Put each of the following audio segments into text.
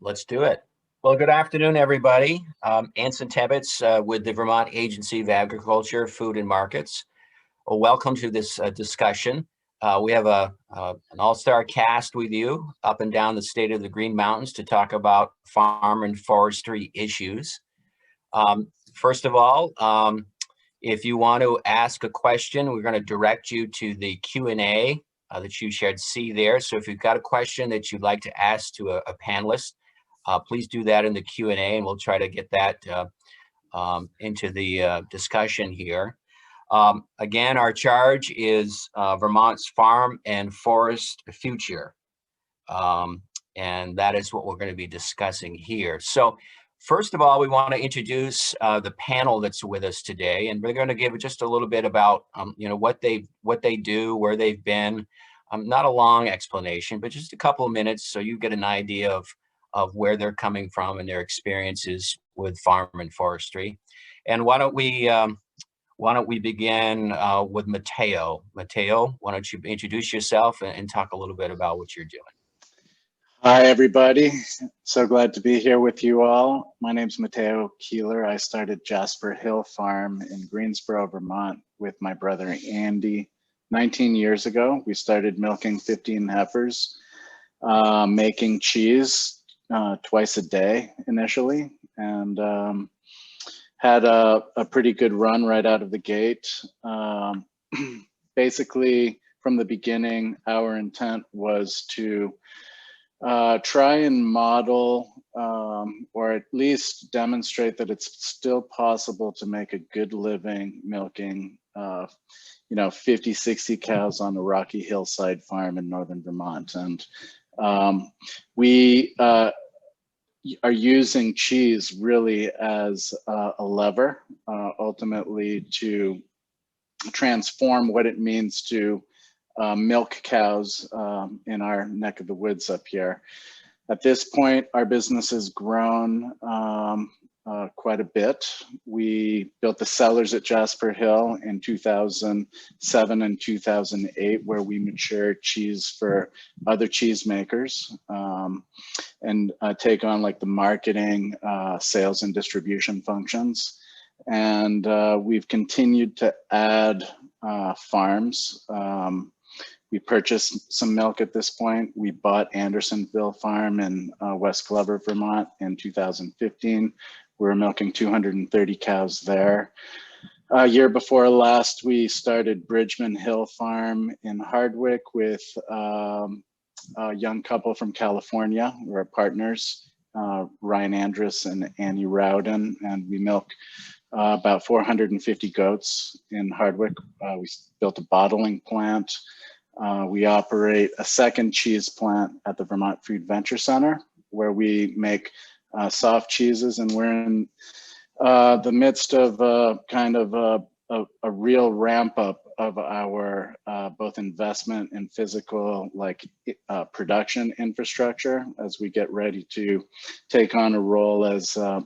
Let's do it. Well, good afternoon, everybody. Anson Tebbetts with the Vermont Agency of Agriculture, Food and Markets. Well, welcome to this discussion. We have an all-star cast with you up and down the state of the Green Mountains to talk about farm and forestry issues. First of all, if you want to ask a question, we're going to direct you to the Q&A that you should see there. So if you've got a question that you'd like to ask to a panelist, please do that in the Q&A, and we'll try to get that into the discussion here. Again, our charge is Vermont's farm and forest future. And that is what we're going to be discussing here. So first of all, we want to introduce the panel that's with us today, and we're going to give just a little bit about what they do, where they've been. Not a long explanation, but just a couple of minutes so you get an idea of where they're coming from and their experiences with farm and forestry. And why don't we begin with Mateo? Mateo, why don't you introduce yourself and talk a little bit about what you're doing? Hi, everybody. So glad to be here with you all. My name's Mateo Kehler. I started Jasper Hill Farm in Greensboro, Vermont with my brother Andy 19 years ago. We started milking 15 heifers, making cheese twice a day initially, and had a pretty good run right out of the gate. Basically, from the beginning, our intent was to try and model or at least demonstrate that it's still possible to make a good living milking 50, 60 cows on a rocky hillside farm in northern Vermont. And we are using cheese really as a lever, ultimately to transform what it means to milk cows in our neck of the woods up here. At this point, our business has grown quite a bit. We built the Cellars at Jasper Hill in 2007 and 2008, where we matured cheese for other cheesemakers and take on like the marketing, sales and distribution functions. And we've continued to add farms. We purchased some milk at this point. We bought Andersonville Farm in West Glover, Vermont in 2015. We were milking 230 cows there. A year before last, we started Bridgman Hill Farm in Hardwick with a young couple from California. We're partners, Ryan Andrus and Annie Rowden, and we milk about 450 goats in Hardwick. We built a bottling plant. We operate a second cheese plant at the Vermont Food Venture Center, where we make soft cheeses, and we're in the midst of a real ramp up of our both investment and physical production infrastructure as we get ready to take on a role as a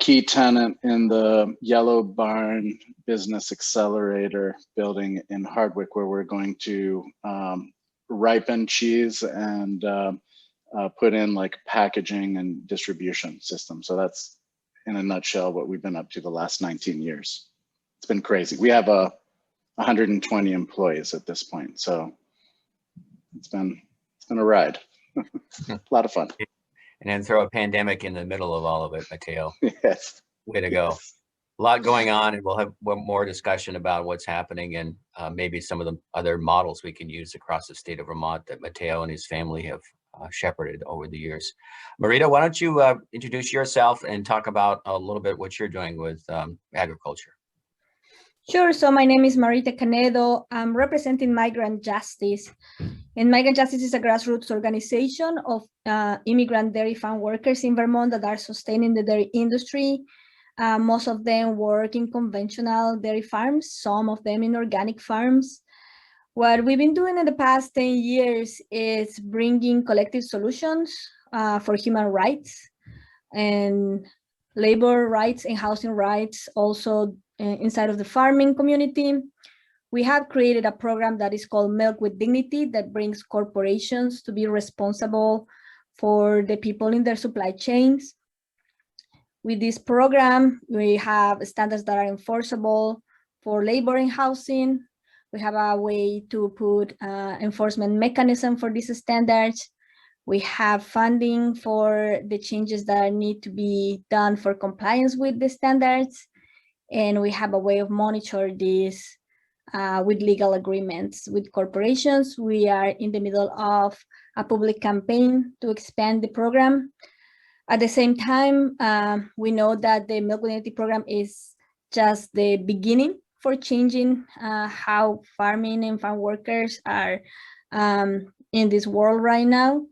key tenant in the Yellow Barn Business Accelerator building in Hardwick, where we're going to ripen cheese and put in like packaging and distribution system. So that's in a nutshell what we've been up to the last 19 years. It's been crazy. We have 120 employees at this point. So it's been a ride. A lot of fun. And then throw a pandemic in the middle of all of it, Mateo. Yes. Way to go. A lot going on, and we'll have more discussion about what's happening and maybe some of the other models we can use across the state of Vermont that Mateo and his family have shepherded over the years. Marita, why don't you introduce yourself and talk about a little bit what you're doing with agriculture? Sure. So my name is Marita Canedo. I'm representing Migrant Justice. And Migrant Justice is a grassroots organization of immigrant dairy farm workers in Vermont that are sustaining the dairy industry. Most of them work in conventional dairy farms, some of them in organic farms. What we've been doing in the past 10 years is bringing collective solutions for human rights and labor rights and housing rights, also inside of the farming community. We have created a program that is called Milk with Dignity that brings corporations to be responsible for the people in their supply chains. With this program, we have standards that are enforceable for labor and housing. We have a way to put enforcement mechanism for these standards. We have funding for the changes that need to be done for compliance with the standards. And we have a way of monitor this with legal agreements with corporations. We are in the middle of a public campaign to expand the program. At the same time, we know that the Milk with Dignity program is just the beginning for changing how farming and farm workers are in this world right now.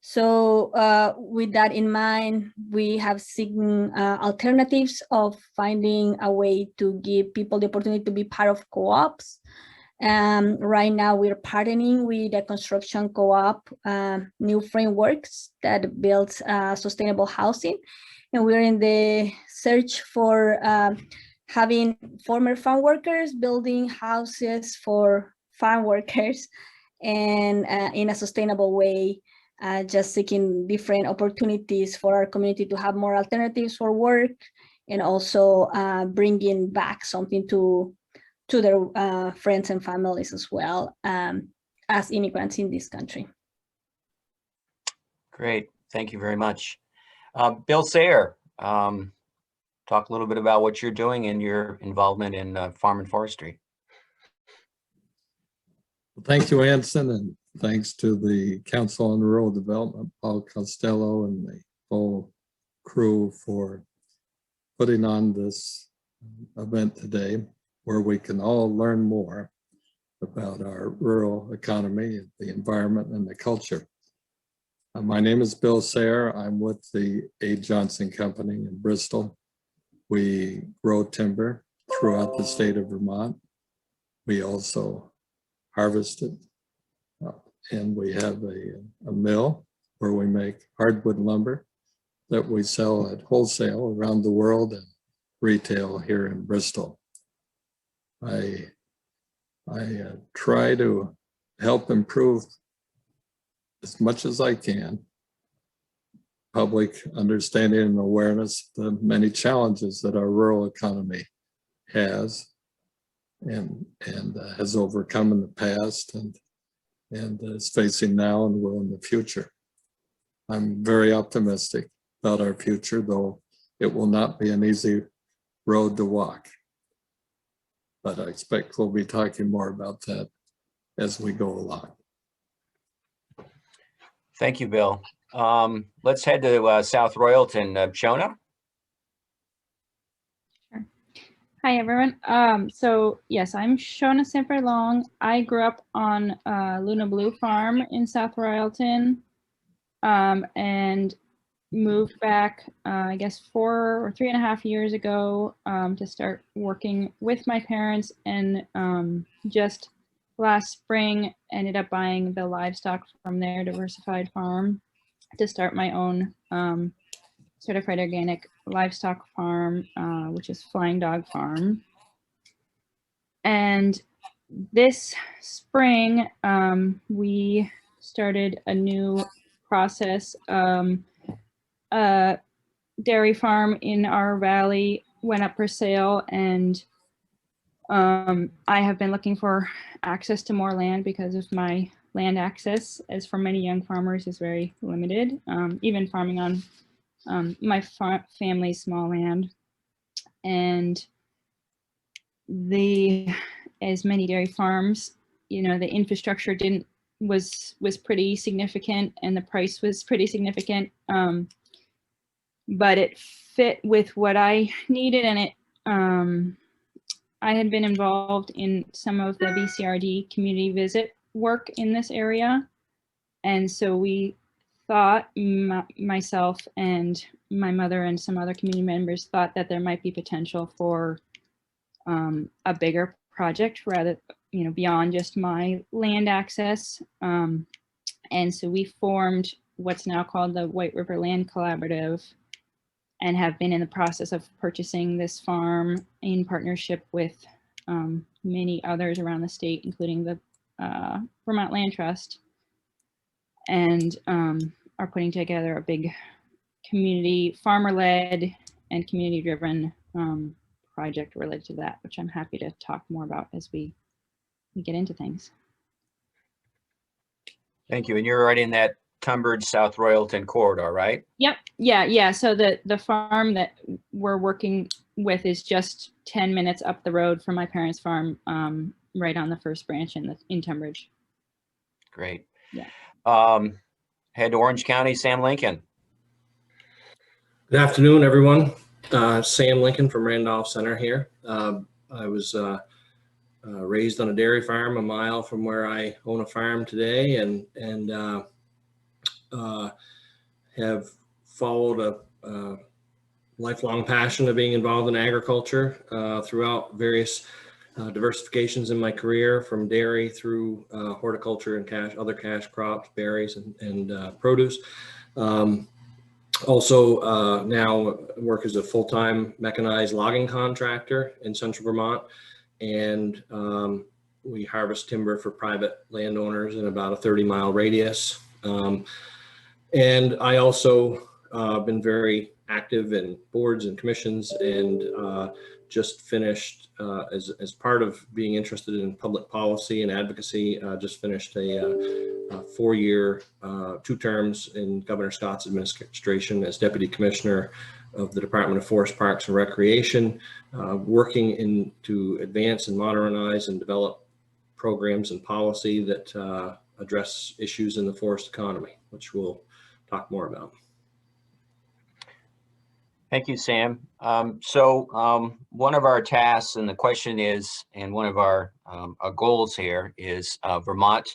So with that in mind, we have seen alternatives of finding a way to give people the opportunity to be part of co-ops. Right now, we're partnering with a construction co-op, new frameworks that builds sustainable housing. And we're in the search for having former farm workers building houses for farm workers and in a sustainable way. Just seeking different opportunities for our community to have more alternatives for work, and also bringing back something to their friends and families as well as immigrants in this country. Great, thank you very much. Bill Sayre, talk a little bit about what you're doing and your involvement in farm and forestry. Thank you, Anson, and thanks to the Council on Rural Development, Paul Costello, and the whole crew for putting on this event today, where we can all learn more about our rural economy, the environment, and the culture. My name is Bill Sayre. I'm with the A. Johnson Company in Bristol. We grow timber throughout the state of Vermont. We also harvest it, and we have a mill where we make hardwood lumber that we sell at wholesale around the world and retail here in Bristol. I try to help improve as much as I can public understanding and awareness of the many challenges that our rural economy has and has overcome in the past and is facing now and will in the future. I'm very optimistic about our future, though it will not be an easy road to walk. But I expect we'll be talking more about that as we go along. Thank you, Bill. Let's head to South Royalton. Shona? Hi, everyone. So yes, I'm Shona Sanford-Long. I grew up on Luna Blue Farm in South Royalton and moved back, I guess 4 or 3.5 years ago to start working with my parents, and just last spring ended up buying the livestock from their diversified farm to start my own certified organic livestock farm, which is Flying Dog Farm. And this spring, we started a new process. A dairy farm in our valley went up for sale, and I have been looking for access to more land because of my land access, as for many young farmers, is very limited, even farming on my family's small land. And as many dairy farms, you know, the infrastructure was pretty significant, and the price was pretty significant, but it fit with what I needed. And it I had been involved in some of the BCRD community visit work in this area, and so we thought, myself and my mother and some other community members thought that there might be potential for a bigger project, rather, you know, beyond just my land access. And so we formed what's now called the White River Land Collaborative, and have been in the process of purchasing this farm in partnership with many others around the state, including the Vermont Land Trust, and are putting together a big community, farmer-led and community-driven project related to that, which I'm happy to talk more about as we get into things. Thank you. And you're right in that Tunbridge South Royalton corridor, right? Yep. Yeah. So the farm that we're working with is just 10 minutes up the road from my parents' farm, right on the first branch in Tunbridge. Great. Yeah. Head to Orange County, Sam Lincoln. Good afternoon, everyone. Sam Lincoln from Randolph Center here. I was raised on a dairy farm a mile from where I own a farm today, and have followed a lifelong passion of being involved in agriculture throughout various diversifications in my career, from dairy through horticulture and other cash crops, berries and produce. Also now work as a full-time mechanized logging contractor in central Vermont, and we harvest timber for private landowners in about a 30-mile radius. And I also been very active in boards and commissions, and just finished as part of being interested in public policy and advocacy, just finished a 4-year, 2 terms in Governor Scott's administration as Deputy Commissioner of the Department of Forest, Parks and Recreation, working to advance and modernize and develop programs and policy that address issues in the forest economy, which we'll talk more about. Thank you, Sam. So one of our tasks, and the question is, and one of our goals here is Vermont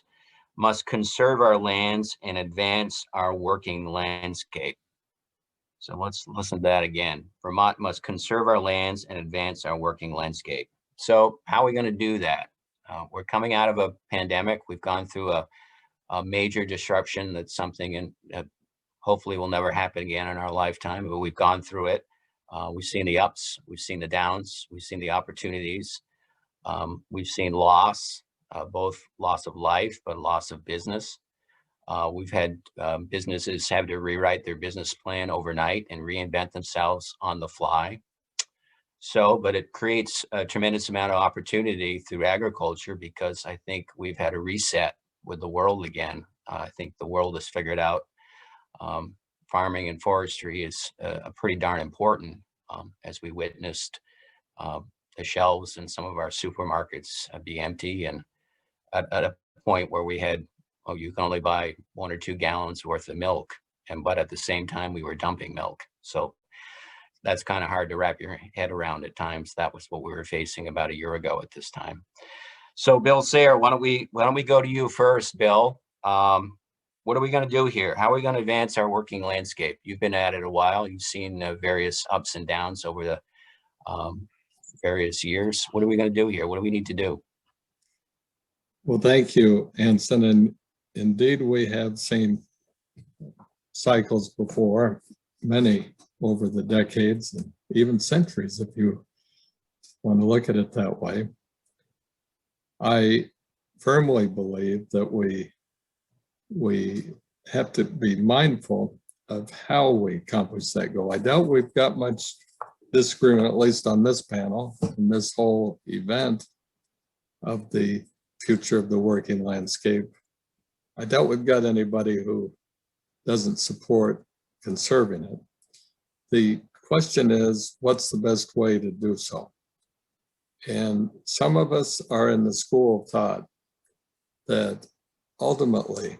must conserve our lands and advance our working landscape. So let's listen to that again. Vermont must conserve our lands and advance our working landscape. So how are we going to do that? We're coming out of a pandemic. We've gone through a major disruption. That's something hopefully will never happen again in our lifetime, but we've gone through it. We've seen the ups, we've seen the downs, we've seen the opportunities. We've seen loss, both loss of life, but loss of business. We've had businesses have to rewrite their business plan overnight and reinvent themselves on the fly. So, but it creates a tremendous amount of opportunity through agriculture, because I think we've had a reset with the world again. I think the world has figured out farming and forestry is pretty darn important, as we witnessed the shelves in some of our supermarkets be empty, and at a point where we had, you can only buy 1 or 2 gallons worth of milk, but at the same time we were dumping milk. So that's kind of hard to wrap your head around at times. That was what we were facing about a year ago at this time. So Bill Sayre, why don't we go to you first, Bill? What are we going to do here? How are we going to advance our working landscape? You've been at it a while. You've seen various ups and downs over the various years. What are we going to do here? What do we need to do? Well, thank you, Anson. And indeed, we have seen cycles before, many over the decades and even centuries, if you want to look at it that way. I firmly believe that we have to be mindful of how we accomplish that goal. I doubt we've got much disagreement, at least on this panel, in this whole event of the future of the working landscape. I doubt we've got anybody who doesn't support conserving it. The question is, what's the best way to do so? And some of us are in the school of thought that ultimately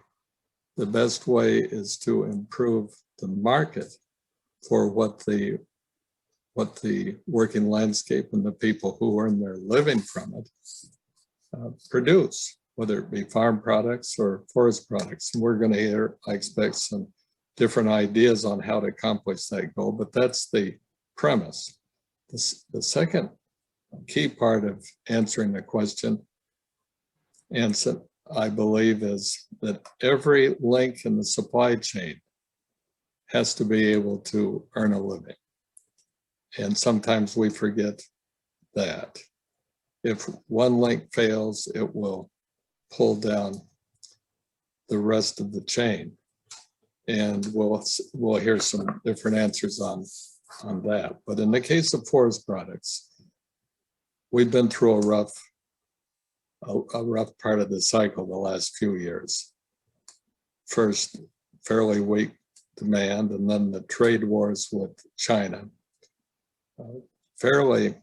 the best way is to improve the market for what the working landscape and the people who earn their living from it produce, whether it be farm products or forest products. And we're going to hear, I expect, some different ideas on how to accomplish that goal, but that's the premise. The second key part of answering the question, Anson, I believe, is that every link in the supply chain has to be able to earn a living. And sometimes we forget that. if one link fails, it will pull down the rest of the chain. And we'll hear some different answers on that. But in the case of forest products, we've been through a rough part of the cycle the last few years. First, fairly weak demand, and then the trade wars with China fairly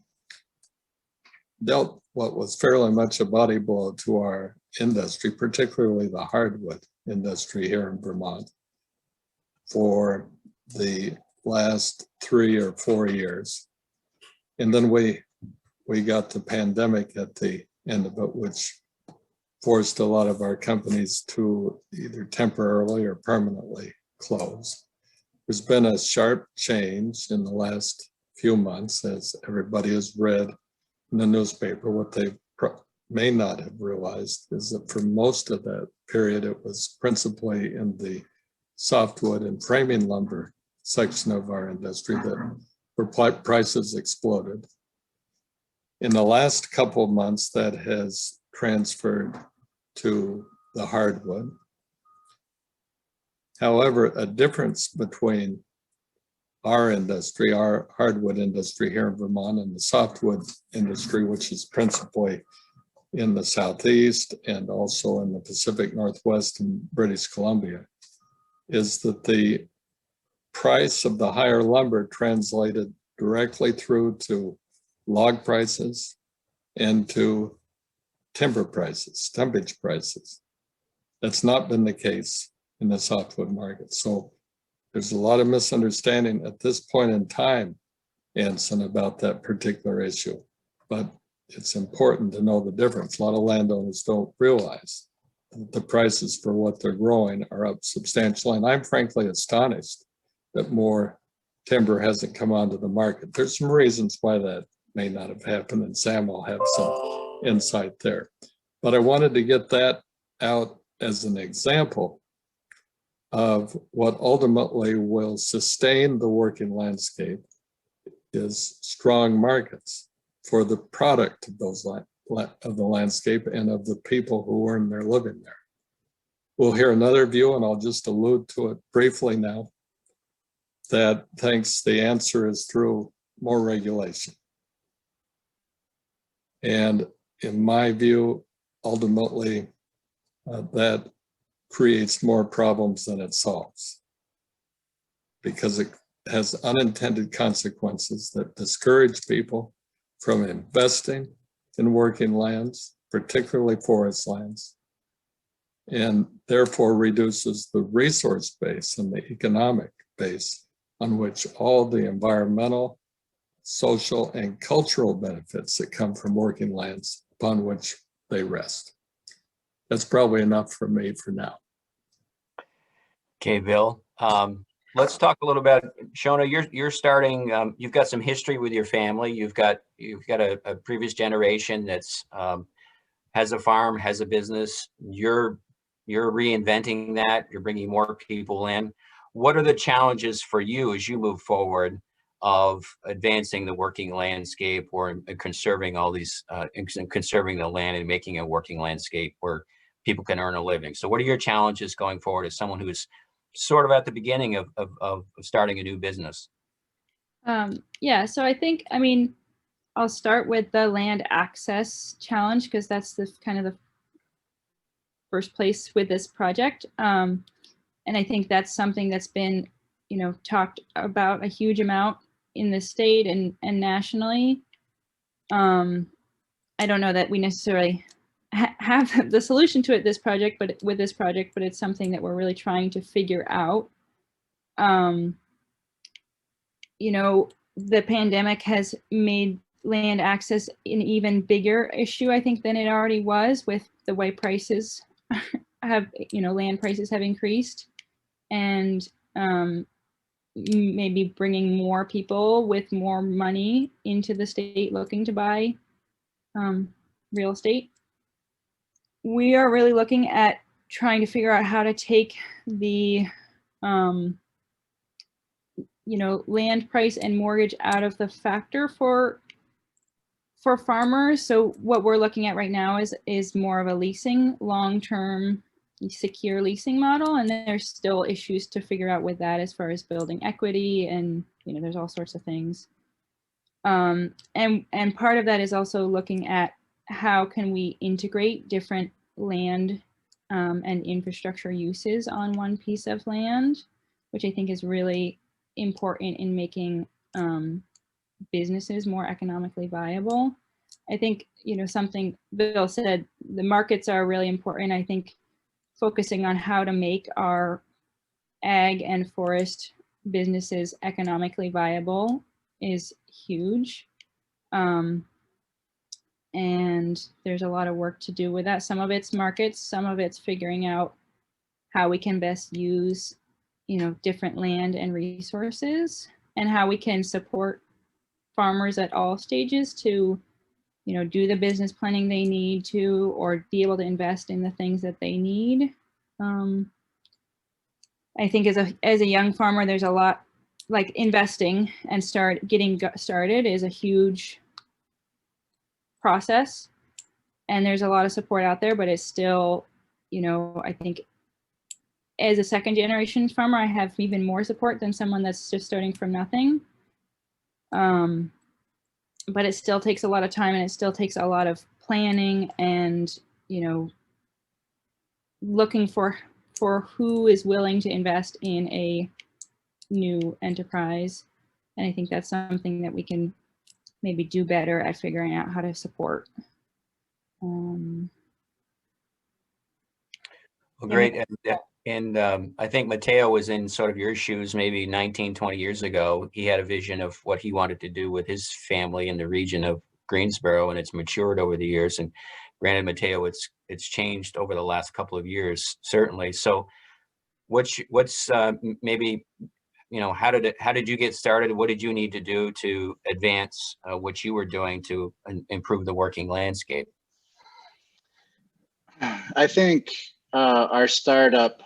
dealt what was fairly much a body blow to our industry, particularly the hardwood industry here in Vermont, for the last 3 or 4 years. And then we got the pandemic at the end of it, which forced a lot of our companies to either temporarily or permanently close. There's been a sharp change in the last few months, as everybody has read in the newspaper. What they may not have realized is that for most of that period, it was principally in the softwood and framing lumber section of our industry that where prices exploded. In the last couple of months, that has transferred to the hardwood. However, a difference between our industry, our hardwood industry here in Vermont, and the softwood industry, which is principally in the Southeast and also in the Pacific Northwest and British Columbia, is that the price of the higher lumber translated directly through to log prices and to timber prices, stumpage prices. That's not been the case in the softwood market. So there's a lot of misunderstanding at this point in time, Anson, about that particular issue. But it's important to know the difference. A lot of landowners don't realize that the prices for what they're growing are up substantially. And I'm frankly astonished that more timber hasn't come onto the market. There's some reasons why that may not have happened, and Sam will have some insight there. But I wanted to get that out as an example of what ultimately will sustain the working landscape is strong markets for the product of those of the landscape and of the people who earn their living there. We'll hear another view, and I'll just allude to it briefly now, that thinks the answer is through more regulation. And in my view, ultimately, that creates more problems than it solves, because it has unintended consequences that discourage people from investing in working lands, particularly forest lands, and therefore reduces the resource base and the economic base on which all the environmental, social, and cultural benefits that come from working lands upon which they rest. That's probably enough for me for now. Okay, Bill. Let's talk a little about Shona. You're starting. You've got some history with your family. You've got a previous generation that's has a farm, has a business. You're reinventing that. You're bringing more people in. What are the challenges for you as you move forward of advancing the working landscape or conserving all these, conserving the land and making a working landscape where people can earn a living? So what are your challenges going forward as someone who's sort of at the beginning of starting a new business? Yeah, so I think, I'll start with the land access challenge, because that's the kind of the first place with this project. And I think that's something that's been, talked about a huge amount in the state and nationally. I don't know that we necessarily have the solution to it with this project, but it's something that we're really trying to figure out. The pandemic has made land access an even bigger issue, I think, than it already was, with the way prices have, land prices have increased, and maybe bringing more people with more money into the state looking to buy real estate. We are really looking at trying to figure out how to take the land price and mortgage out of the factor for for farmers, so what we're looking at right now is more of a leasing, long-term, secure leasing model, and there's still issues to figure out with that as far as building equity, and there's all sorts of things. And part of that is also looking at how can we integrate different land and infrastructure uses on one piece of land, which I think is really important in making businesses more economically viable. I think, something Bill said, the markets are really important. I think focusing on how to make our ag and forest businesses economically viable is huge. And there's a lot of work to do with that. Some of it's markets, some of it's figuring out how we can best use, different land and resources, and how we can support farmers at all stages to, do the business planning they need to, or be able to invest in the things that they need. I think as a young farmer, there's a lot, like investing and getting started is a huge process, and there's a lot of support out there, but it's still, I think as a second generation farmer, I have even more support than someone that's just starting from nothing. But it still takes a lot of time, and it still takes a lot of planning and, looking for who is willing to invest in a new enterprise. And I think that's something that we can maybe do better at figuring out how to support. Well, great. And I think Mateo was in sort of your shoes maybe 19, 20 years ago. He had a vision of what he wanted to do with his family in the region of Greensboro, and it's matured over the years. And granted, Mateo, it's changed over the last couple of years, certainly. So what's maybe, how did you get started? What did you need to do to advance what you were doing to improve the working landscape? I think our startup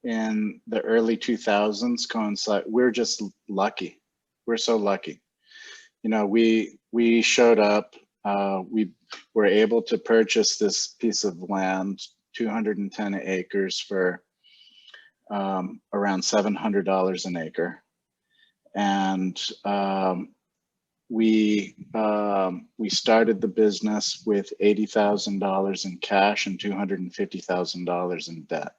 in the early 2000s coincide. We're just lucky. We're so lucky. We showed up. We were able to purchase this piece of land, 210 acres for around $700 an acre, and we started the business with $80,000 in cash and $250,000 in debt.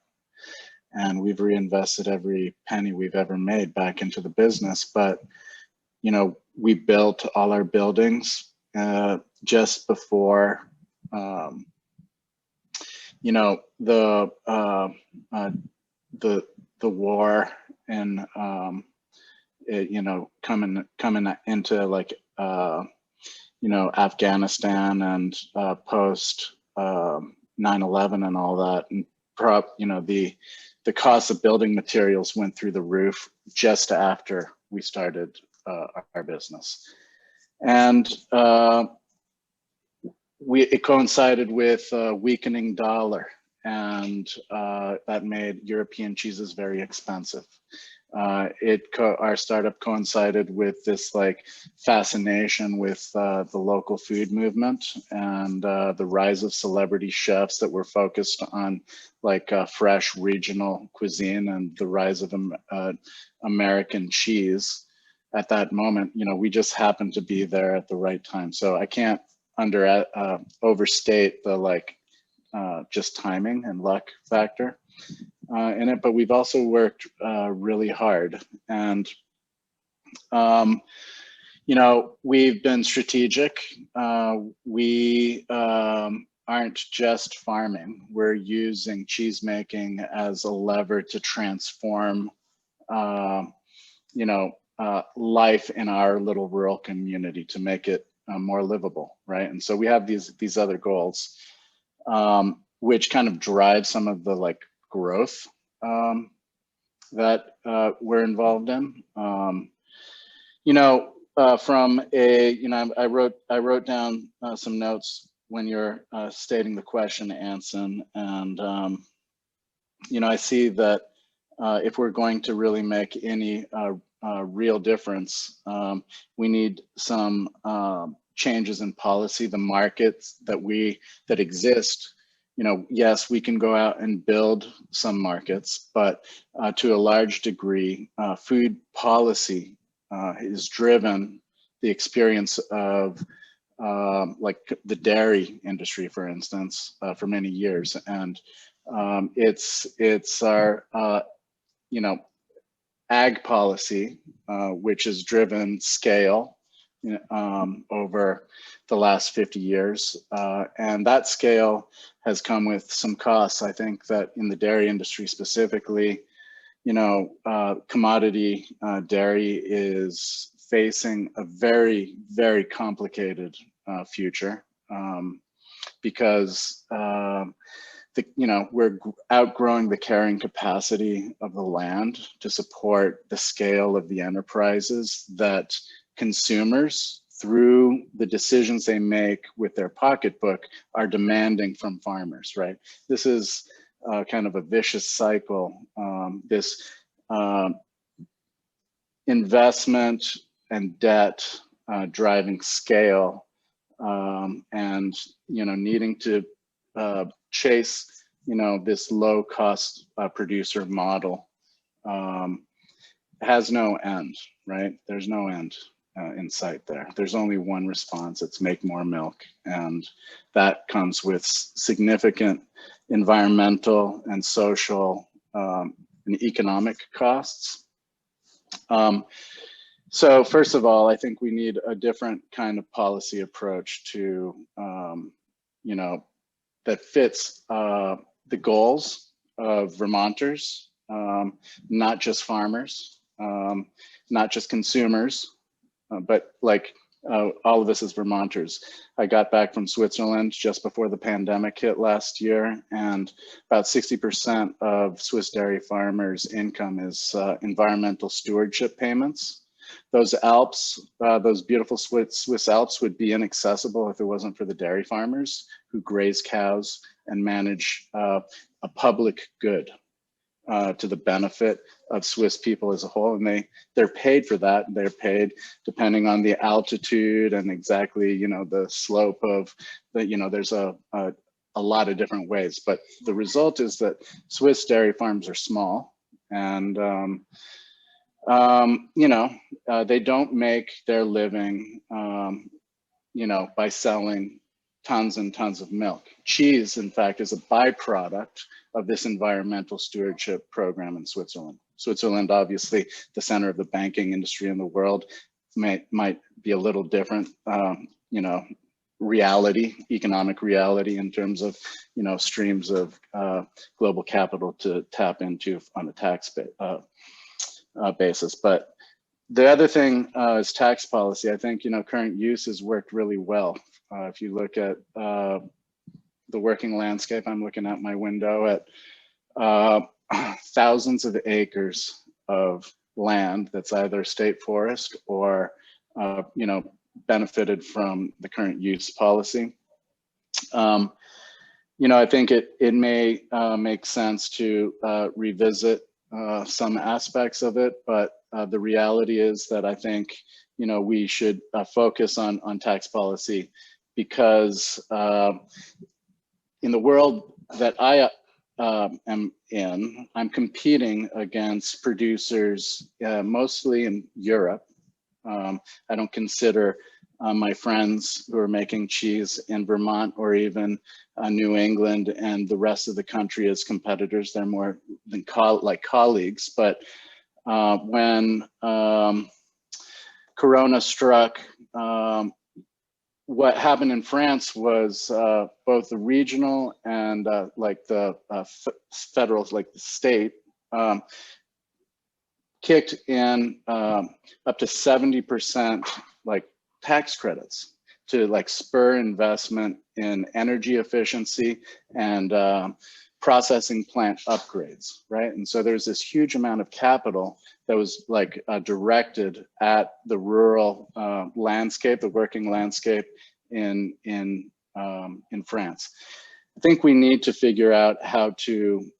And we've reinvested every penny we've ever made back into the business. But, we built all our buildings just before, the war and, coming into like, Afghanistan and post 9/11 and all that, and the cost of building materials went through the roof just after we started our business, and it coincided with a weakening dollar, and that made European cheeses very expensive. Our startup coincided with this like fascination with the local food movement and the rise of celebrity chefs that were focused on like fresh regional cuisine and the rise of American cheese. At that moment, we just happened to be there at the right time. So I can't overstate the like just timing and luck factor in it, but we've also worked really hard, and we've been strategic. We aren't just farming. We're using cheese making as a lever to transform life in our little rural community, to make it more livable, right? And so we have these other goals, which kind of drive some of the like growth that we're involved in. From I wrote down some notes when you're stating the question, Anson, and I see that if we're going to really make any real difference, we need some changes in policy, the markets that exist, you know, yes, we can go out and build some markets, but to a large degree, food policy has driven the experience of like the dairy industry, for instance, for many years. And it's our, you know, ag policy, which has driven scale over the last 50 years. And that scale has come with some costs. I think that in the dairy industry specifically, you know, commodity dairy is facing a very, very complicated future because you know, we're outgrowing the carrying capacity of the land to support the scale of the enterprises that consumers, through the decisions they make with their pocketbook, are demanding from farmers, right? This is kind of a vicious cycle. This investment and debt driving scale and, you know, needing to chase, you know, this low cost producer model has no end, right? There's no end in sight there. There's only one response, it's make more milk. And that comes with significant environmental and social and economic costs. So first of all, I think we need a different kind of policy approach to, you know, that fits the goals of Vermonters, not just farmers, not just consumers, but like all of us as Vermonters. I got back from Switzerland just before the pandemic hit last year, and about 60% of Swiss dairy farmers' income is environmental stewardship payments. Those Alps, those beautiful Swiss Alps would be inaccessible if it wasn't for the dairy farmers who graze cows and manage a public good to the benefit of Swiss people as a whole. And they're paid for that. They're paid depending on the altitude and exactly, you know, the slope of the, you know, there's a lot of different ways. But the result is that Swiss dairy farms are small, and you know, they don't make their living, you know, by selling tons and tons of milk. Cheese, in fact, is a byproduct of this environmental stewardship program in Switzerland. Switzerland, obviously, the center of the banking industry in the world, might be a little different, you know, reality, economic reality in terms of, you know, streams of global capital to tap into on a tax basis. But the other thing is tax policy. I think, you know, current use has worked really well. If you look at the working landscape, I'm looking out my window at thousands of acres of land that's either state forest or, you know, benefited from the current use policy. You know, I think it may make sense to revisit some aspects of it, but the reality is that I think, you know, we should focus on tax policy, because in the world that I am in, I'm competing against producers mostly in Europe. I don't consider my friends who are making cheese in Vermont or even New England and the rest of the country as competitors. They're more than like colleagues. But when Corona struck, what happened in France was both the regional and like the federal, like the state, kicked in up to 70% like tax credits to like spur investment in energy efficiency and processing plant upgrades, right? And so there's this huge amount of capital that was like directed at the rural landscape, the working landscape in France. I think we need to figure out how to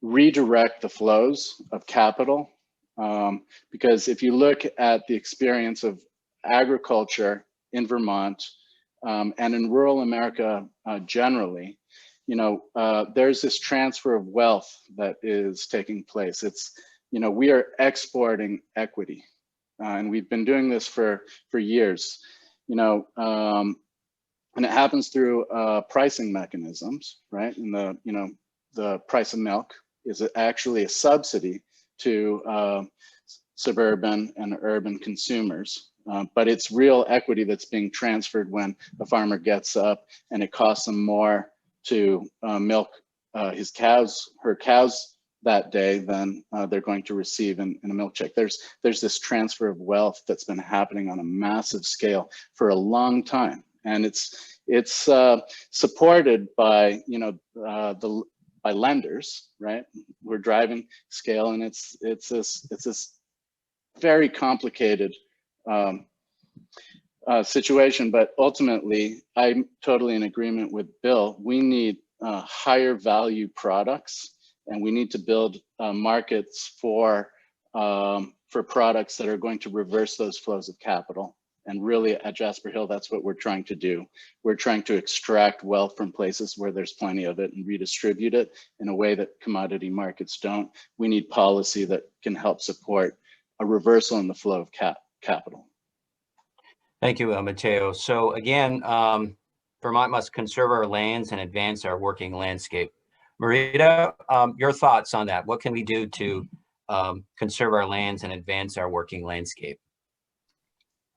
redirect the flows of capital, because if you look at the experience of agriculture in Vermont and in rural America generally, there's this transfer of wealth that is taking place. It's, we are exporting equity, and we've been doing this for years, and it happens through pricing mechanisms, right? And the price of milk is actually a subsidy to suburban and urban consumers. But it's real equity that's being transferred when a farmer gets up and it costs them more to milk her cows that day than they're going to receive in a milk check. There's this transfer of wealth that's been happening on a massive scale for a long time, and it's supported by by lenders, right? We're driving scale, and it's this very complicated situation. But ultimately, I'm totally in agreement with Bill. We need higher value products, and we need to build markets for products that are going to reverse those flows of capital. And really, at Jasper Hill, that's what we're trying to do. We're trying to extract wealth from places where there's plenty of it and redistribute it in a way that commodity markets don't. We need policy that can help support a reversal in the flow of capital. Thank you, Mateo. So again, Vermont must conserve our lands and advance our working landscape. Marita, your thoughts on that? What can we do to conserve our lands and advance our working landscape?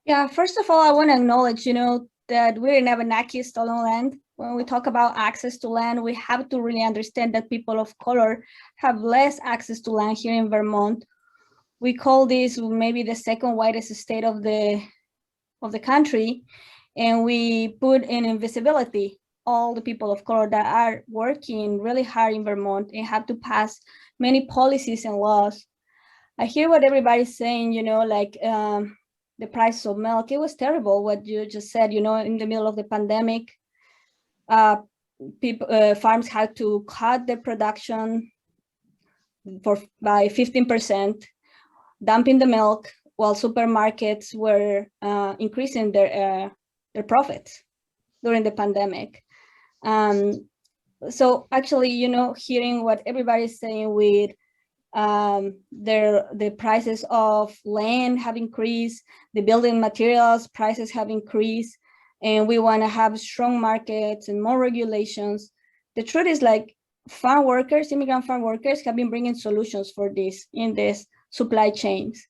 Yeah, first of all, I want to acknowledge, that we're in Abenaki stolen land. When we talk about access to land, we have to really understand that people of color have less access to land here in Vermont. We call this maybe the second whitest state of the country, and we put in invisibility all the people of color that are working really hard in Vermont and have to pass many policies and laws. I hear what everybody's saying, the price of milk. It was terrible what you just said, in the middle of the pandemic, farms had to cut their production by 15%, dumping the milk, while supermarkets were increasing their profits during the pandemic. So actually, hearing what everybody's saying with the prices of land have increased, the building materials prices have increased, and we want to have strong markets and more regulations. The truth is, farm workers, immigrant farm workers, have been bringing solutions for this in this supply chains.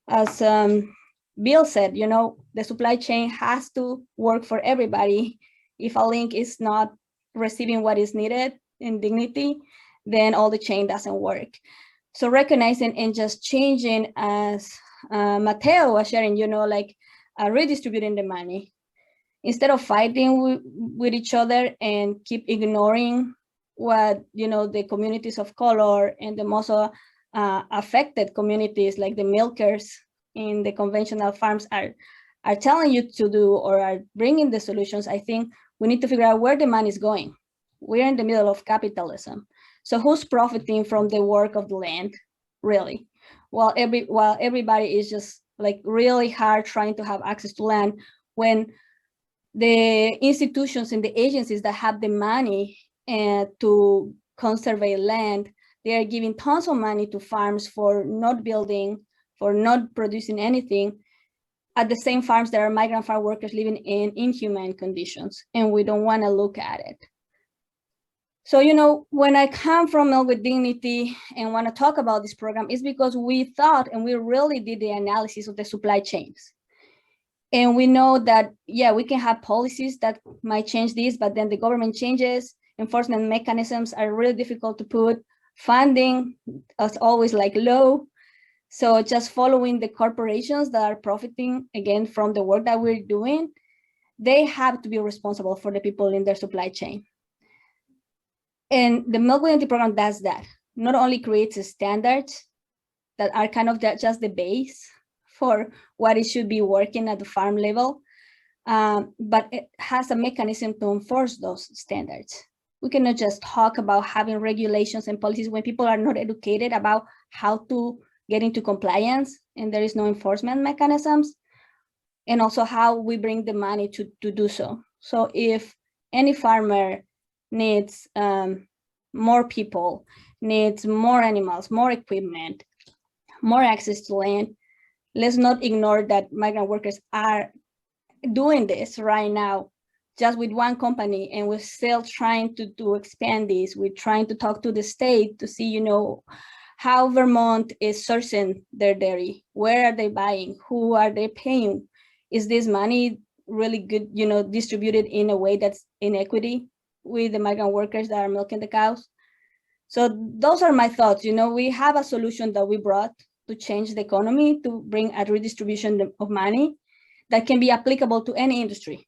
As Bill said, the supply chain has to work for everybody. If a link is not receiving what is needed in dignity, then all the chain doesn't work. So recognizing and just changing, as Mateo was sharing, redistributing the money. Instead of fighting with each other and keep ignoring what, the communities of color and the most affected communities, like the milkers in the conventional farms are telling you to do or are bringing the solutions, I think we need to figure out where the money is going. We're in the middle of capitalism. So who's profiting from the work of the land, really? While everybody is just really hard trying to have access to land, when the institutions and the agencies that have the money to conserve land, they are giving tons of money to farms for not building, for not producing anything, at the same farms that are migrant farm workers living in inhumane conditions, and we don't want to look at it. So, when I come from Milk with Dignity and want to talk about this program, is because we thought, and we really did the analysis of the supply chains. And we know that, yeah, we can have policies that might change this, but then the government changes, enforcement mechanisms are really difficult to put, funding is always low. So just following the corporations that are profiting, again, from the work that we're doing, they have to be responsible for the people in their supply chain. And the Milk with Dignity program does that. Not only creates standards that are kind of just the base for what it should be working at the farm level, but it has a mechanism to enforce those standards. We cannot just talk about having regulations and policies when people are not educated about how to get into compliance and there is no enforcement mechanisms. and also how we bring the money to do so. So if any farmer needs more people, needs more animals, more equipment, more access to land, let's not ignore that migrant workers are doing this right now just with one company, and we're still trying to expand this. We're trying to talk to the state to see, how Vermont is sourcing their dairy. Where are they buying? Who are they paying? Is this money really good, distributed in a way that's in equity with the migrant workers that are milking the cows? So those are my thoughts. We have a solution that we brought to change the economy, to bring a redistribution of money that can be applicable to any industry.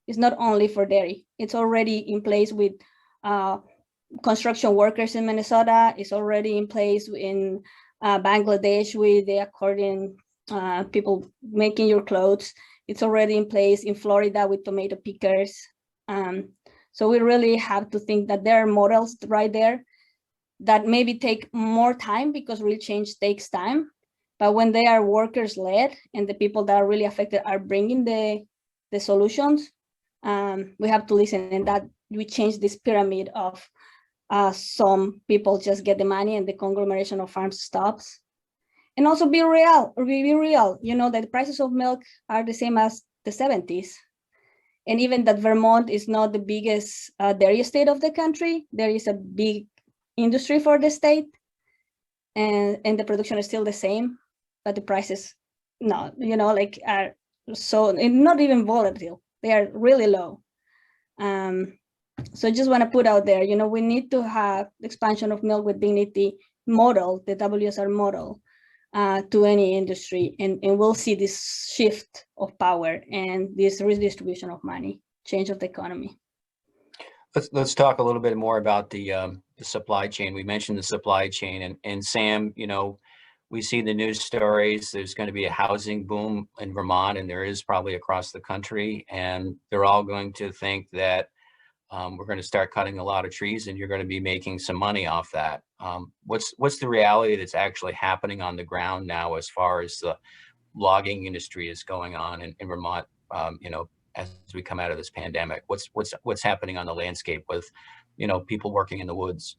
It's not only for dairy. It's already in place with construction workers in Minnesota. It's already in place in Bangladesh with the accordion people making your clothes. It's already in place in Florida with tomato pickers. So we really have to think that there are models right there that maybe take more time, because real change takes time. But when they are workers led and the people that are really affected are bringing the solutions, we have to listen, and that we change this pyramid of some people just get the money and the conglomeration of farms stops. And also be real, that the prices of milk are the same as the 70s. And even that Vermont is not the biggest dairy state of the country, there is a big industry for the state, and the production is still the same, but the prices, no, are so not even volatile. They are really low. So I just want to put out there, we need to have expansion of milk with dignity model, the WSR model, to any industry, and we'll see this shift of power and this redistribution of money, change of the economy. Let's talk a little bit more about the supply chain. We mentioned the supply chain, and Sam, we see the news stories. There's going to be a housing boom in Vermont, and there is probably across the country, and they're all going to think that we're going to start cutting a lot of trees, and you're going to be making some money off that. What's the reality that's actually happening on the ground now as far as the logging industry is going on in Vermont? As we come out of this pandemic, what's happening on the landscape with, people working in the woods?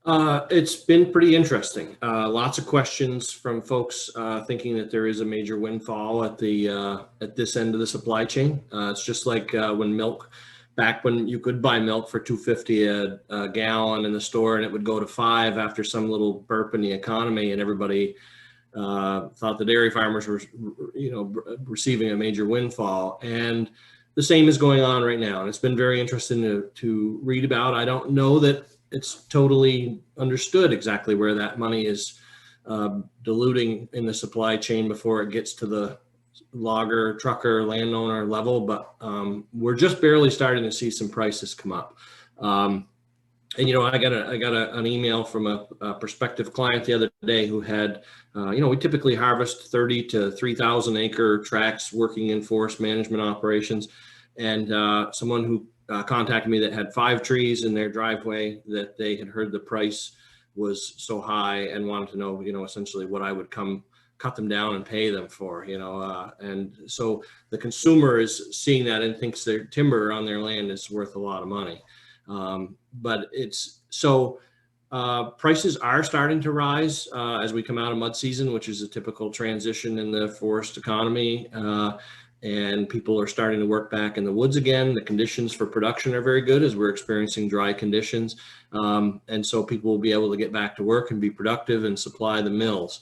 It's been pretty interesting. Lots of questions from folks thinking that there is a major windfall at this end of the supply chain. It's just like when milk, back when you could buy milk for $2.50 a gallon in the store, and it would go to $5 after some little burp in the economy, and everybody thought the dairy farmers were, receiving a major windfall. And the same is going on right now. And it's been very interesting to read about. I don't know that it's totally understood exactly where that money is diluting in the supply chain before it gets to the logger, trucker, landowner level. But we're just barely starting to see some prices come up. And I got an email from a prospective client the other day who had, we typically harvest 30 to 3,000 acre tracts working in forest management operations, and someone who contacted me that had 5 trees in their driveway, that they had heard the price was so high and wanted to know, essentially what I would come cut them down and pay them for, and so the consumer is seeing that and thinks their timber on their land is worth a lot of money. But it's so prices are starting to rise as we come out of mud season, which is a typical transition in the forest economy, and people are starting to work back in the woods again. The conditions for production are very good as we're experiencing dry conditions, and so people will be able to get back to work and be productive and supply the mills.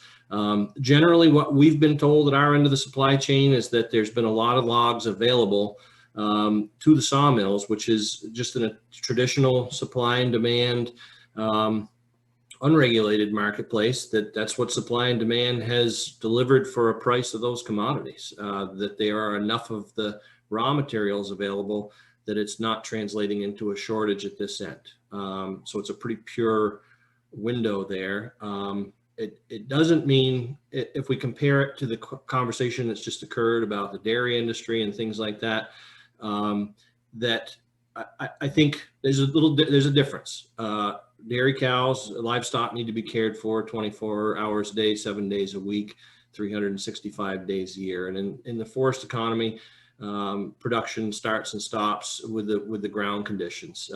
Generally, what we've been told at our end of the supply chain is that there's been a lot of logs available to the sawmills, which is just in a traditional supply and demand, unregulated marketplace. That's what supply and demand has delivered for a price of those commodities, that there are enough of the raw materials available that it's not translating into a shortage at this end. So it's a pretty pure window there. It doesn't mean, if we compare it to the conversation that's just occurred about the dairy industry and things like that, that I think there's a difference. Dairy cows, livestock need to be cared for 24 hours a day, 7 days a week. 365 days a year. And in the forest economy, production starts and stops with the ground conditions,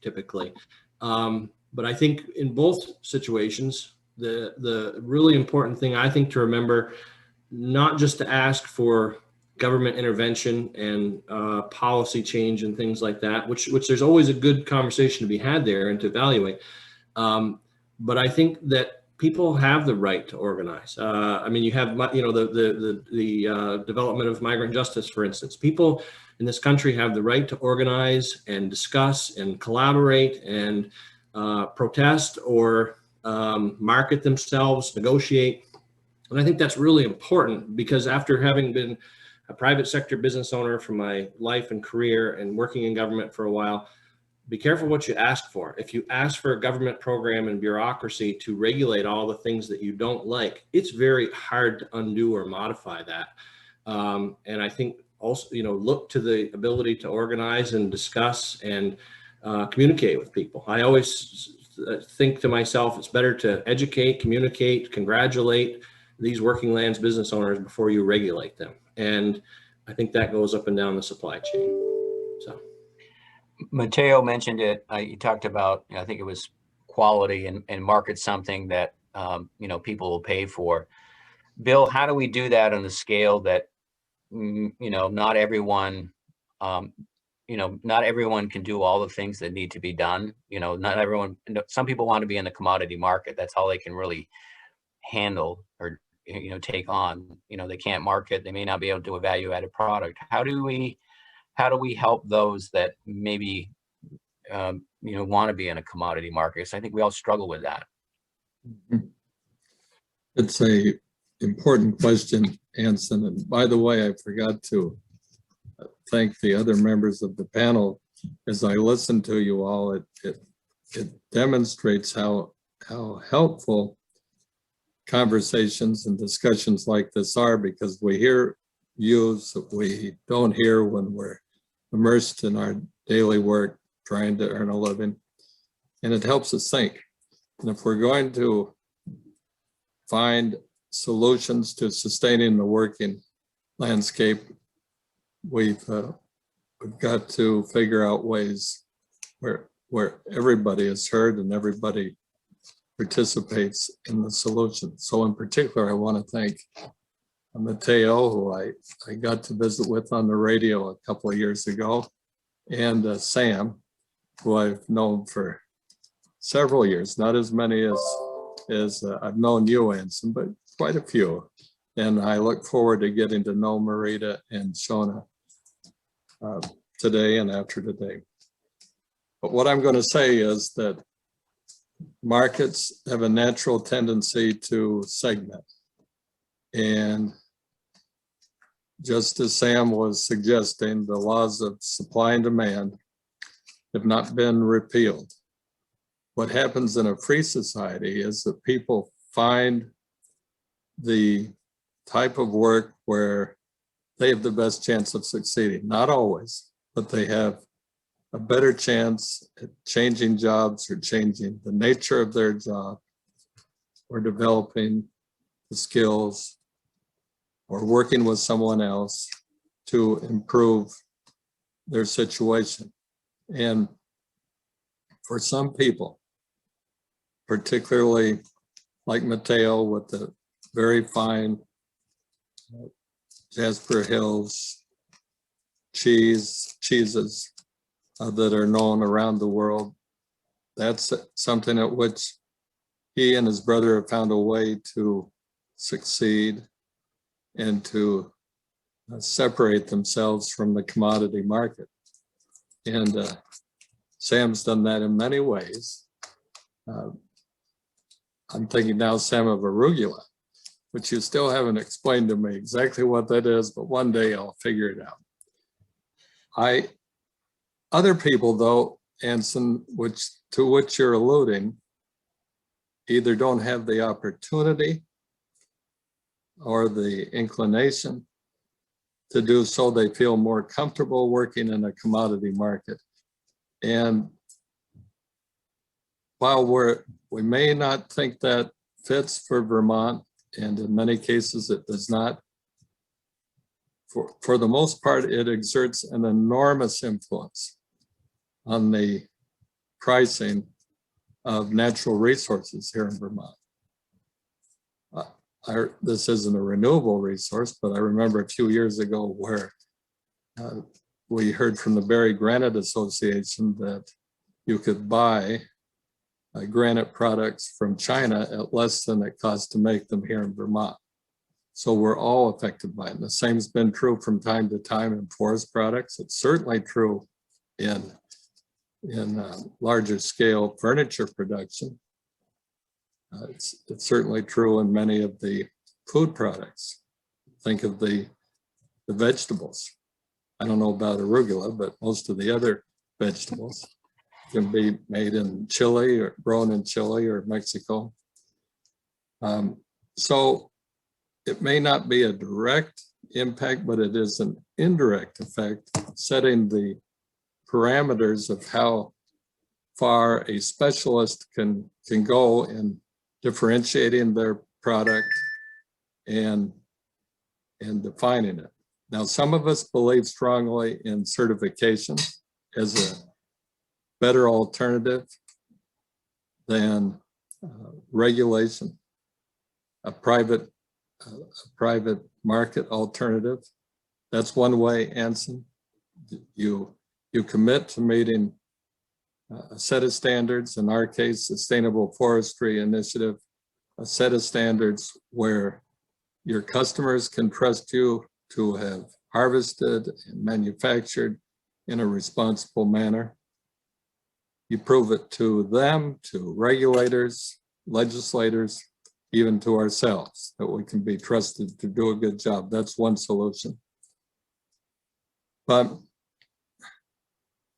typically. But I think in both situations, the really important thing I think to remember, not just to ask for government intervention and policy change and things like that, which there's always a good conversation to be had there and to evaluate. But I think that people have the right to organize. I mean, you have, the development of migrant justice, for instance. People in this country have the right to organize and discuss and collaborate and protest or market themselves, negotiate. And I think that's really important, because after having been a private sector business owner for my life and career and working in government for a while, be careful what you ask for. If you ask for a government program and bureaucracy to regulate all the things that you don't like, it's very hard to undo or modify that. And I think also, look to the ability to organize and discuss and communicate with people. I always think to myself, it's better to educate, communicate, congratulate these working lands business owners before you regulate them. And I think that goes up and down the supply chain. So. Mateo mentioned it. You talked about, I think it was quality and market something that, people will pay for. Bill, how do we do that on the scale that, not everyone, not everyone can do all the things that need to be done. Not everyone, some people want to be in the commodity market. That's all they can really handle or, take on. They can't market. They may not be able to do a value added product. How do we help those that maybe, want to be in a commodity market? So I think we all struggle with that. It's a important question, Anson. And by the way, I forgot to thank the other members of the panel. As I listen to you all, it demonstrates how helpful conversations and discussions like this are, because we hear views that we don't hear when we're immersed in our daily work trying to earn a living, and it helps us think. And if we're going to find solutions to sustaining the working landscape, we've got to figure out ways where everybody is heard and everybody participates in the solution. So in particular, I want to thank Mateo, who I got to visit with on the radio a couple of years ago, and Sam, who I've known for several years, not as many as I've known you, Anson, but quite a few. And I look forward to getting to know Marita and Shona today and after today. But what I'm going to say is that markets have a natural tendency to segment. And just as Sam was suggesting, the laws of supply and demand have not been repealed. What happens in a free society is that people find the type of work where they have the best chance of succeeding. Not always, but they have a better chance at changing jobs or changing the nature of their job or developing the skills or working with someone else to improve their situation. And for some people, particularly like Mateo with the very fine Jasper Hills cheeses that are known around the world, that's something at which he and his brother have found a way to succeed and to separate themselves from the commodity market. And Sam's done that in many ways. I'm thinking now, Sam, of arugula, which you still haven't explained to me exactly what that is, but one day I'll figure it out. Other people, though, Anson, to which you're alluding, either don't have the opportunity or the inclination to do so. They feel more comfortable working in a commodity market. And while we may not think that fits for Vermont and in many cases it does not. For the most part, it exerts an enormous influence on the pricing of natural resources here in Vermont. This isn't a renewable resource, but I remember a few years ago where we heard from the Berry Granite Association that you could buy granite products from China at less than it costs to make them here in Vermont. So we're all affected by it. And the same's been true from time to time in forest products. It's certainly true in larger scale furniture production. It's certainly true in many of the food products. Think of the vegetables. I don't know about arugula, but most of the other vegetables can be made in Chile or grown in Chile or Mexico. So it may not be a direct impact, but it is an indirect effect, setting the parameters of how far a specialist can go in differentiating their product and defining it. Now, some of us believe strongly in certification as a better alternative than regulation, a private market alternative. That's one way, Anson. You commit to meeting a set of standards, in our case, Sustainable Forestry Initiative, a set of standards where your customers can trust you to have harvested and manufactured in a responsible manner. You prove it to them, to regulators, legislators, even to ourselves, that we can be trusted to do a good job. That's one solution. But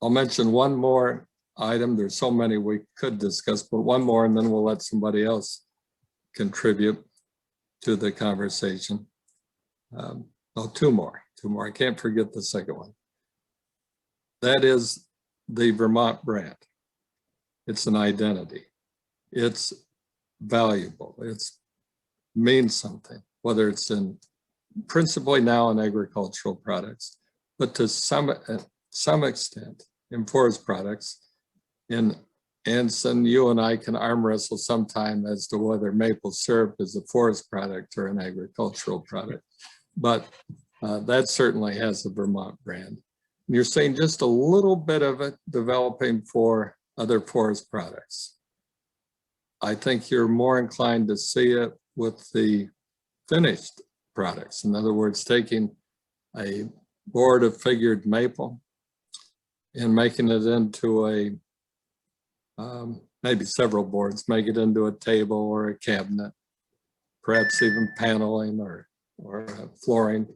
I'll mention one more item. There's so many we could discuss, but one more, and then we'll let somebody else contribute to the conversation. Two more. I can't forget the second one. That is the Vermont brand. It's an identity. It's valuable. It means something, whether it's principally now in agricultural products, but to some extent in forest products. In Anson, you and I can arm wrestle sometime as to whether maple syrup is a forest product or an agricultural product, but that certainly has a Vermont brand. And you're seeing just a little bit of it developing for other forest products. I think you're more inclined to see it with the finished products. In other words, taking a board of figured maple and making it into maybe several boards, make it into a table or a cabinet, perhaps even paneling or flooring.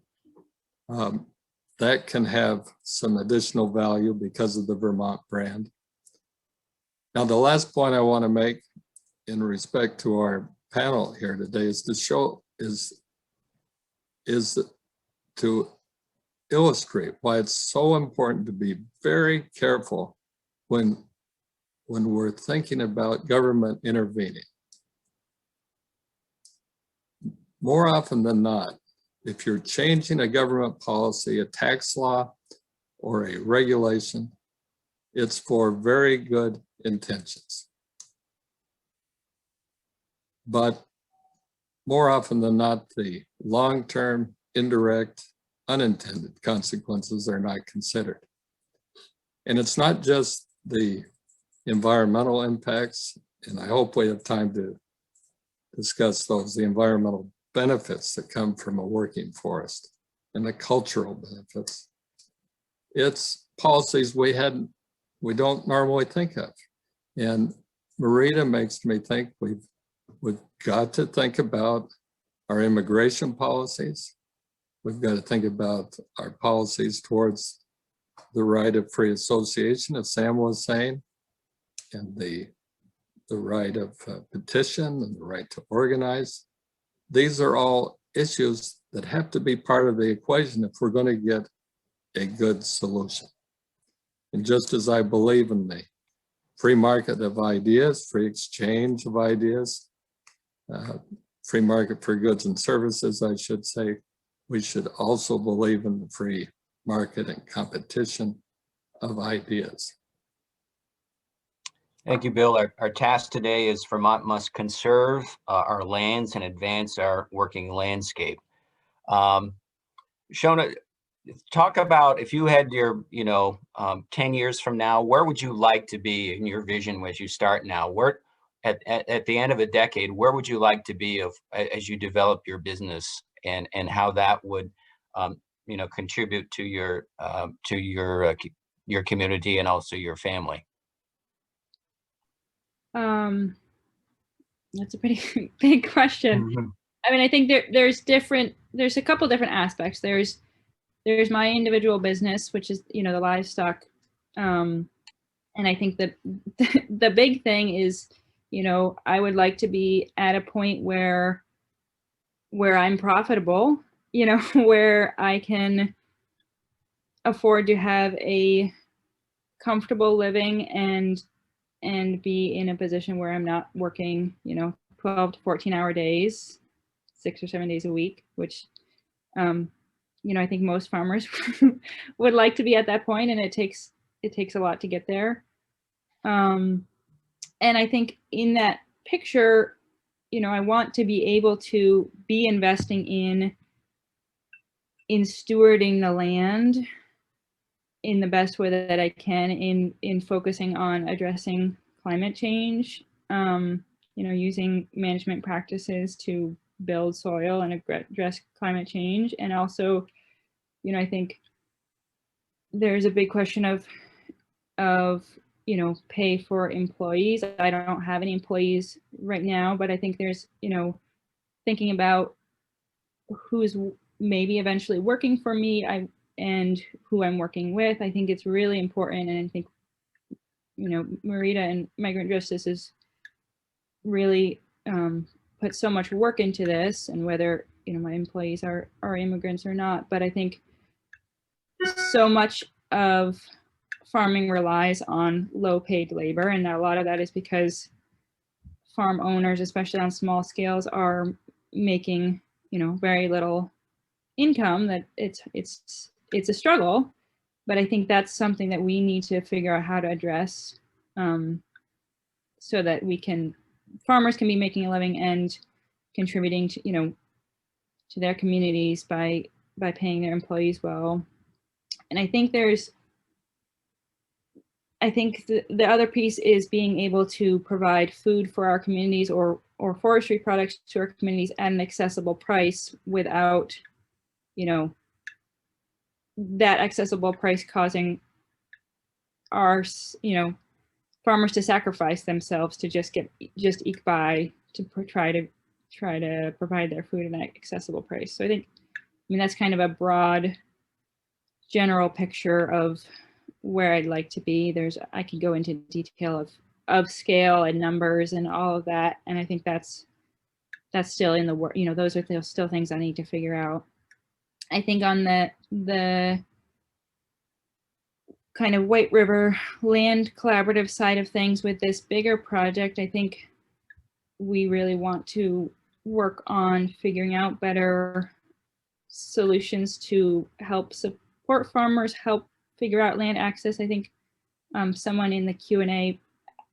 That can have some additional value because of the Vermont brand. Now, the last point I want to make in respect to our panel here today is to illustrate why it's so important to be very careful when we're thinking about government intervening. More often than not, if you're changing a government policy, a tax law, or a regulation, it's for very good intentions. But more often than not, the long-term, indirect, unintended consequences are not considered. And it's not just the environmental impacts, and I hope we have time to discuss those, the environmental benefits that come from a working forest and the cultural benefits. It's policies we don't normally think of. And Marita makes me think we've got to think about our immigration policies. We've got to think about our policies towards the right of free association, as Sam was saying, and the right of petition and the right to organize. These are all issues that have to be part of the equation if we're going to get a good solution. And just as I believe in the free market of ideas, free exchange of ideas, free market for goods and services, I should say, we should also believe in the free market and competition of ideas. Thank you, Bill. Our task today is Vermont must conserve our lands and advance our working landscape. Shona, talk about if you had your, 10 years from now, where would you like to be in your vision as you start now? Where at the end of a decade, where would you like to be as you develop your business, and how that would, contribute to your community and also your family? That's a pretty big question. Mm-hmm. I mean, I think there's a couple different aspects. There's my individual business, which is, the livestock. And I think that the big thing is, I would like to be at a point where I'm profitable, where I can afford to have a comfortable living and be in a position where I'm not working, 12 to 14-hour days, 6 or 7 days a week, which, I think most farmers would like to be at that point, and it takes a lot to get there. And I think in that picture, I want to be able to be investing in stewarding the land in the best way that I can, in focusing on addressing climate change, using management practices to build soil and address climate change. And also, I think there's a big question of pay for employees. I don't have any employees right now, but I think there's, thinking about who's maybe eventually working for me and who I'm working with. I think it's really important. And I think, Marita and Migrant Justice is really put so much work into this, and whether, my employees are immigrants or not. But I think so much of farming relies on low paid labor, and a lot of that is because farm owners, especially on small scales, are making, very little income. That it's a struggle, but I think that's something that we need to figure out how to address, so that farmers can be making a living and contributing to, to their communities by paying their employees well. And I think the other piece is being able to provide food for our communities or forestry products to our communities at an accessible price without, that accessible price causing our, farmers to sacrifice themselves to just eke by to try to provide their food at an accessible price. So I think, that's kind of a broad general picture of where I'd like to be. I could go into detail of scale and numbers and all of that. And I think that's still in the work, those are still things I need to figure out. I think on the kind of White River land collaborative side of things with this bigger project, I think we really want to work on figuring out better solutions to help support farmers, help figure out land access. I think someone in the Q&A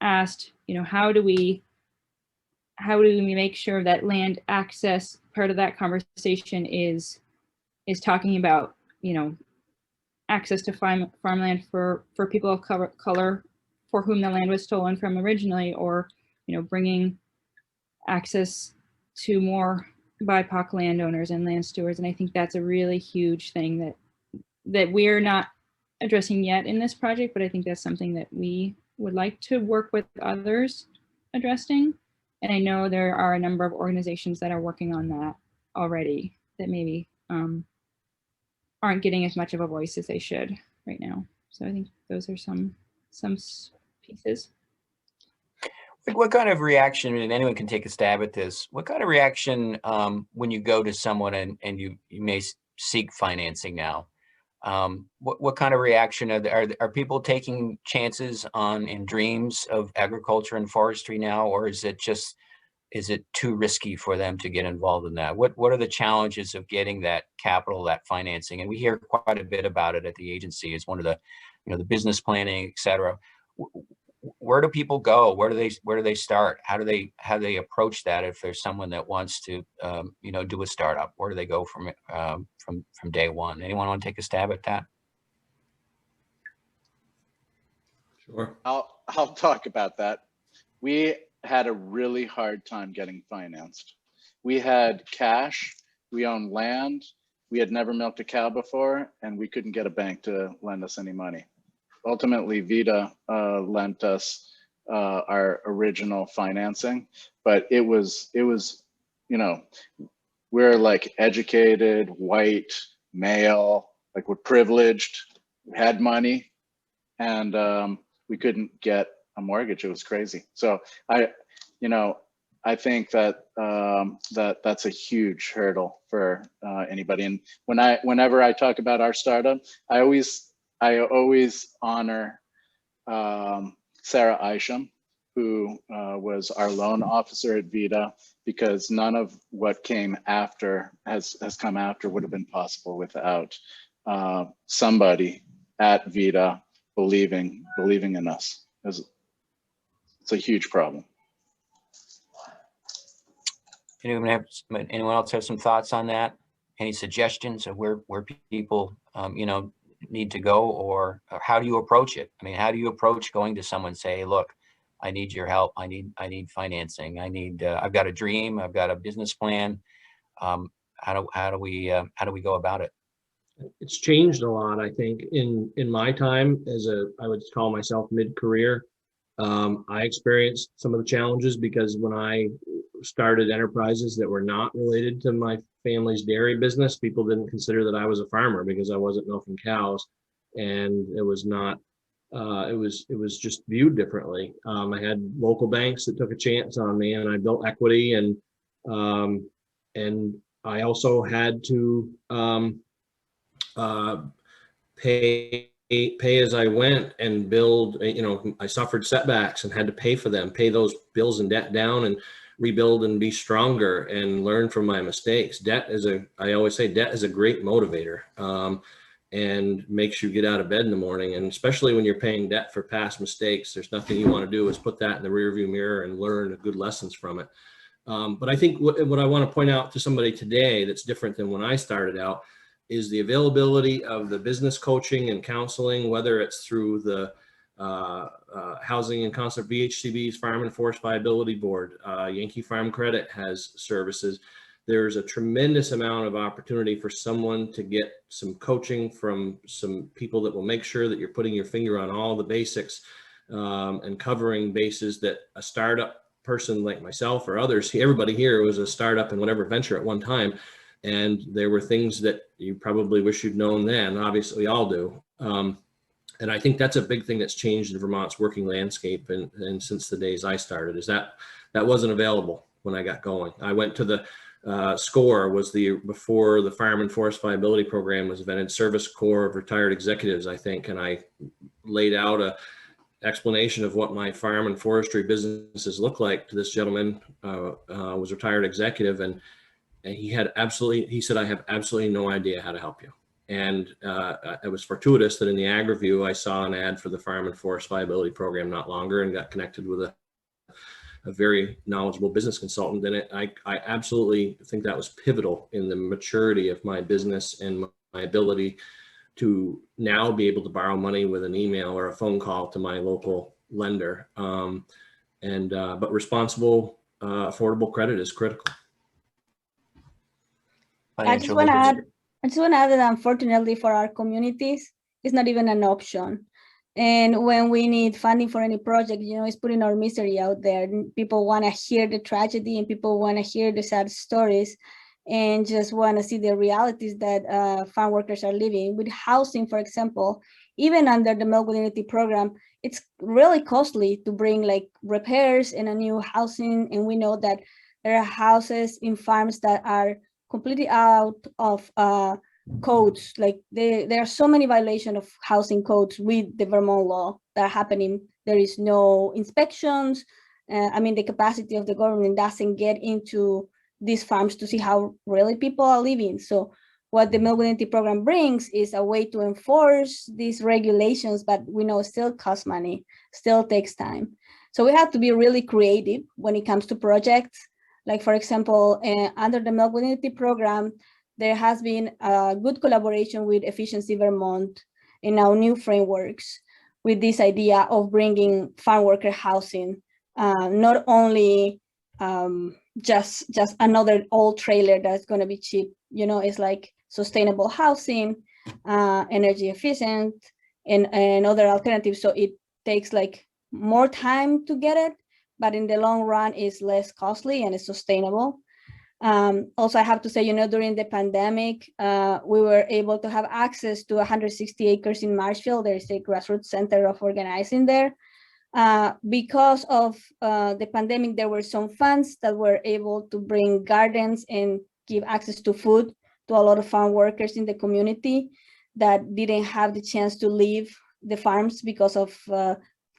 asked, how do we make sure that land access, part of that conversation is talking about, access to farmland for people of color for whom the land was stolen from originally, or, bringing access to more BIPOC landowners and land stewards. And I think that's a really huge thing that we're not addressing yet in this project, but I think that's something that we would like to work with others addressing. And I know there are a number of organizations that are working on that already that maybe aren't getting as much of a voice as they should right now. So I think those are some pieces. What kind of reaction, and anyone can take a stab at this, what kind of reaction when you go to someone and you may seek financing now? What kind of reaction are people taking chances on and dreams of agriculture and forestry now, or is it just is it too risky for them to get involved in that? What are the challenges of getting that capital, that financing? And we hear quite a bit about it at the agency. It's one of the, the business planning, et cetera. Where do people go? Where do they start? How do they approach that if there's someone that wants to do a startup? Where do they go from day one? Anyone want to take a stab at that? Sure. I'll talk about that. We had a really hard time getting financed. We had cash, we owned land, we had never milked a cow before, and we couldn't get a bank to lend us any money. Ultimately, Vita lent us our original financing, but it was, we're like educated, white, male, like we're privileged, we had money, and we couldn't get a mortgage. It was crazy. So I think that that's a huge hurdle for anybody. And whenever I talk about our startup, I always honor Sarah Isham, who was our loan officer at Vita, because none of what came after has come after would have been possible without somebody at Vita believing in us. It's a huge problem. Anyone else have some thoughts on that? Any suggestions of where people need to go, or how do you approach it? I mean, how do you approach going to someone and say, look, I need your help. I need financing. I've got a dream. I've got a business plan. How do we go about it? It's changed a lot, I think. In my time I would call myself mid-career, I experienced some of the challenges because when I started enterprises that were not related to my family's dairy business, people didn't consider that I was a farmer because I wasn't milking cows, and it was not. It was just viewed differently. I had local banks that took a chance on me, and I built equity, and I also had to pay as I went and build. I suffered setbacks and had to pay for them, pay those bills and debt down, and rebuild and be stronger and learn from my mistakes. I always say debt is a great motivator, and makes you get out of bed in the morning. And especially when you're paying debt for past mistakes, there's nothing you want to do is put that in the rearview mirror and learn good lessons from it. But I think what I want to point out to somebody today that's different than when I started out is the availability of the business coaching and counseling, whether it's through the Housing and Concert VHCB's Farm and Forest Viability Board. Yankee Farm Credit has services. There's a tremendous amount of opportunity for someone to get some coaching from some people that will make sure that you're putting your finger on all the basics and covering bases that a startup person like myself or others, everybody here was a startup in whatever venture at one time. And there were things that you probably wish you'd known then. Obviously, we all do. And I think that's a big thing that's changed in Vermont's working landscape. And since the days I started, is that wasn't available when I got going. I went to the SCORE was before the Farm and Forest Viability Program was invented, Service Corps of Retired Executives, I think. And I laid out a explanation of what my farm and forestry businesses look like to this gentleman, was a retired executive. And he said, I have absolutely no idea how to help you. And it was fortuitous that in the ag review, I saw an ad for the Farm and Forest Viability Program not longer and got connected with a very knowledgeable business consultant. And I absolutely think that was pivotal in the maturity of my business and my ability to now be able to borrow money with an email or a phone call to my local lender. But responsible, affordable credit is critical. I just want to add that unfortunately for our communities, it's not even an option. And when we need funding for any project, it's putting our misery out there. And people want to hear the tragedy and people want to hear the sad stories and just want to see the realities that farm workers are living. With housing, for example, even under the Milk Dignity program, it's really costly to bring like repairs and a new housing. And we know that there are houses in farms that are completely out of codes. Like there are so many violations of housing codes with the Vermont law that are happening. There is no inspections. I mean, the capacity of the government doesn't get into these farms to see how really people are living. So what the milk identity program brings is a way to enforce these regulations, but we know still costs money, still takes time. So we have to be really creative when it comes to projects. Like, for example, under the milk identity program, there has been a good collaboration with Efficiency Vermont in our new frameworks with this idea of bringing farm worker housing, not only just another old trailer that's going to be cheap. You know, it's like sustainable housing, energy efficient, and other alternatives. So it takes like more time to get it, but in the long run is less costly and it's sustainable. Also, I have to say, you know, during the pandemic, we were able to have access to 160 acres in Marshfield. There is a grassroots center of organizing there. Because of the pandemic, there were some funds that were able to bring gardens and give access to food to a lot of farm workers in the community that didn't have the chance to leave the farms because of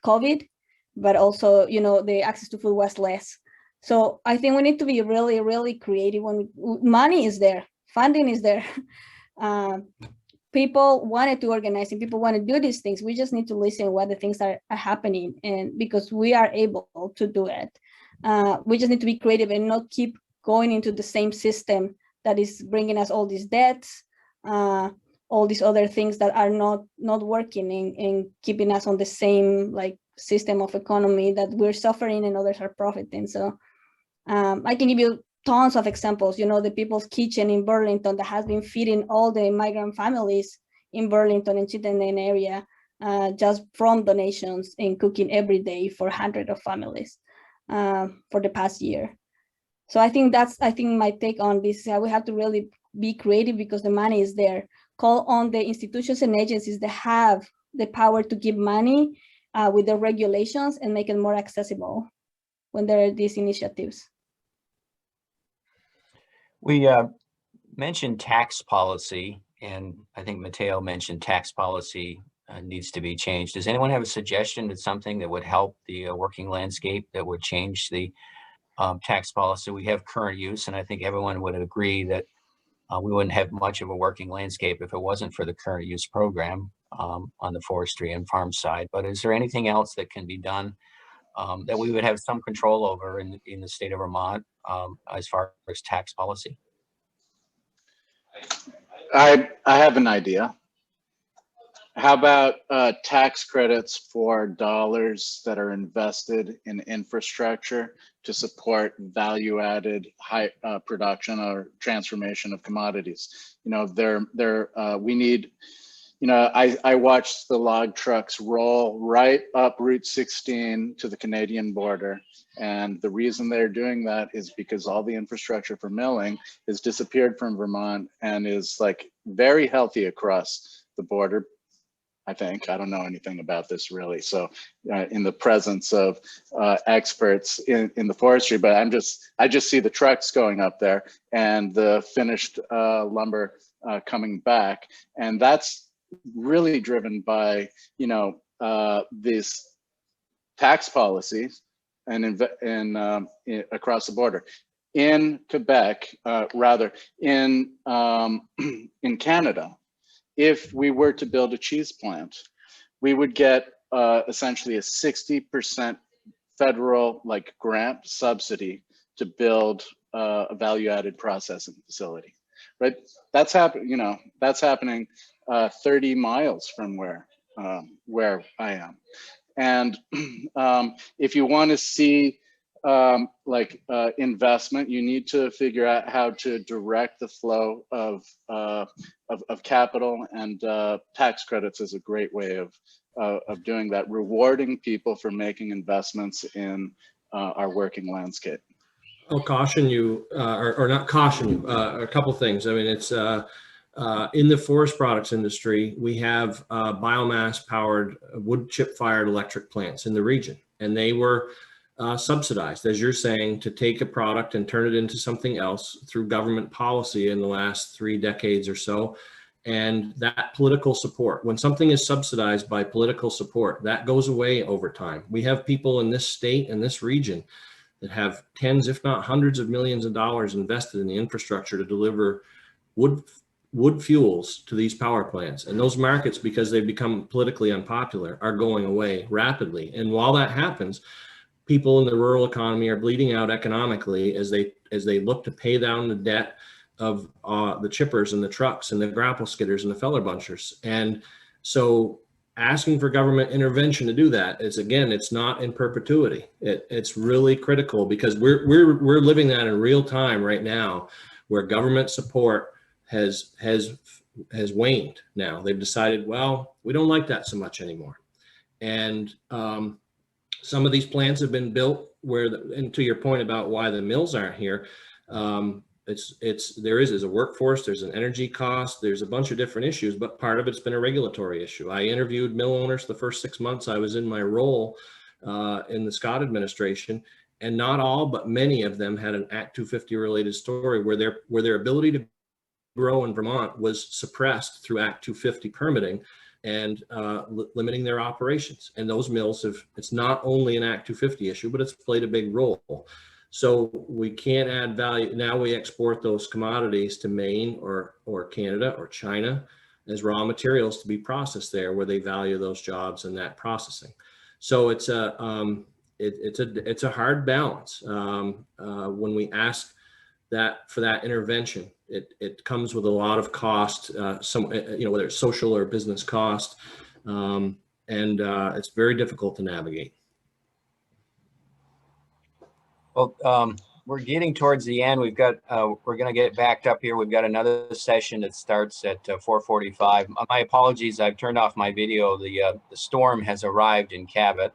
COVID, but also, you know, the access to food was less. So I think we need to be really, really creative when money is there, funding is there. People wanted to organize and people want to do these things. We just need to listen what the things are happening, and because we are able to do it. We just need to be creative and not keep going into the same system that is bringing us all these debts, all these other things that are not working and keeping us on the same like system of economy that we're suffering and others are profiting. So I can give you tons of examples. You know, the People's Kitchen in Burlington that has been feeding all the migrant families in Burlington and Chittenden area just from donations and cooking every day for hundreds of families for the past year. So I think that's, my take on this. We have to really be creative because the money is there. Call on the institutions and agencies that have the power to give money with the regulations and make it more accessible when there are these initiatives. We mentioned tax policy, and I think Mateo mentioned tax policy needs to be changed. Does anyone have a suggestion to something that would help the working landscape, that would change the tax policy? We have current use, and I think everyone would agree that we wouldn't have much of a working landscape if it wasn't for the current use program on the forestry and farm side. But is there anything else that can be done that we would have some control over in the state of Vermont as far as tax policy? I have an idea. How about tax credits for dollars that are invested in infrastructure to support value-added high production or transformation of commodities? You know, we need. You know, I watched the log trucks roll right up Route 16 to the Canadian border. And the reason they're doing that is because all the infrastructure for milling has disappeared from Vermont and is like very healthy across the border. I think, I don't know anything about this really. So in the presence of experts in the forestry, but I just see the trucks going up there and the finished lumber coming back. And that's really driven by, you know, these tax policies and across the border. In Quebec, rather in Canada, if we were to build a cheese plant, we would get essentially a 60% federal like grant subsidy to build a value-added processing facility. Right? That's happening. You know, that's happening 30 miles from where I am. And if you want to see investment, you need to figure out how to direct the flow of capital, and tax credits is a great way of doing that, rewarding people for making investments in our working landscape. I'll caution you, or not caution you, a couple things. I mean, it's in the forest products industry, we have biomass powered wood chip fired electric plants in the region, and they were subsidized, as you're saying, to take a product and turn it into something else through government policy in the last 3 decades or so. And that political support, when something is subsidized by political support, that goes away over time. We have people in this state and this region that have tens, if not hundreds of millions of dollars invested in the infrastructure to deliver wood fuels to these power plants. And those markets, because they've become politically unpopular, are going away rapidly. And while that happens, people in the rural economy are bleeding out economically as they look to pay down the debt of the chippers and the trucks and the grapple skidders and the feller bunchers. And so asking for government intervention to do that is, again, it's not in perpetuity. It's really critical, because we're living that in real time right now, where government support has waned. Now they've decided, well, we don't like that so much anymore. And some of these plants have been built where, and to your point about why the mills aren't here, there is a workforce, there's an energy cost, there's a bunch of different issues, but part of it's been a regulatory issue. I interviewed mill owners the first 6 months I was in my role in the Scott administration, and not all, but many of them had an Act 250 related story where their ability to grow in Vermont was suppressed through Act 250 permitting and limiting their operations. And those mills it's not only an Act 250 issue, but it's played a big role. So we can't add value. Now we export those commodities to Maine or Canada or China as raw materials to be processed there, where they value those jobs and that processing. So it's a hard balance when we ask for that intervention. It comes with a lot of cost, whether it's social or business cost, and it's very difficult to navigate. Well, we're getting towards the end. We've got, we're going to get backed up here. We've got another session that starts at 4:45. My apologies. I've turned off my video. The storm has arrived in Cabot,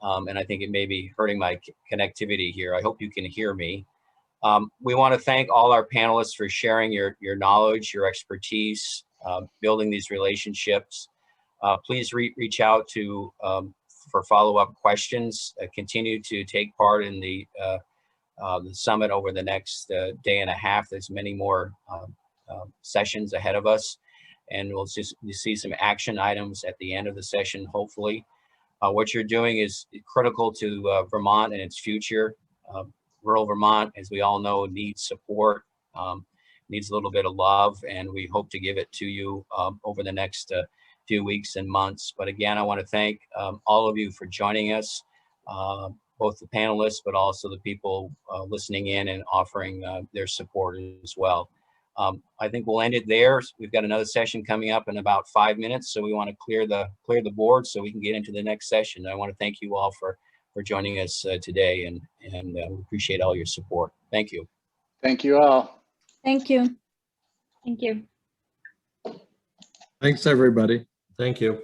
and I think it may be hurting my connectivity here. I hope you can hear me. We want to thank all our panelists for sharing your knowledge, your expertise, building these relationships. Please reach out for follow-up questions. Continue to take part in the summit over the next day and a half. There's many more sessions ahead of us, and we'll see some action items at the end of the session, hopefully. What you're doing is critical to Vermont and its future. Rural Vermont, as we all know, needs support, needs a little bit of love, and we hope to give it to you over the next few weeks and months. But again, I want to thank all of you for joining us, both the panelists, but also the people listening in and offering their support as well. I think we'll end it there. We've got another session coming up in about 5 minutes, so we want to clear the board so we can get into the next session. I want to thank you all for joining us today, and we appreciate all your support. Thank you. Thank you all. Thank you. Thank you. Thanks, everybody. Thank you.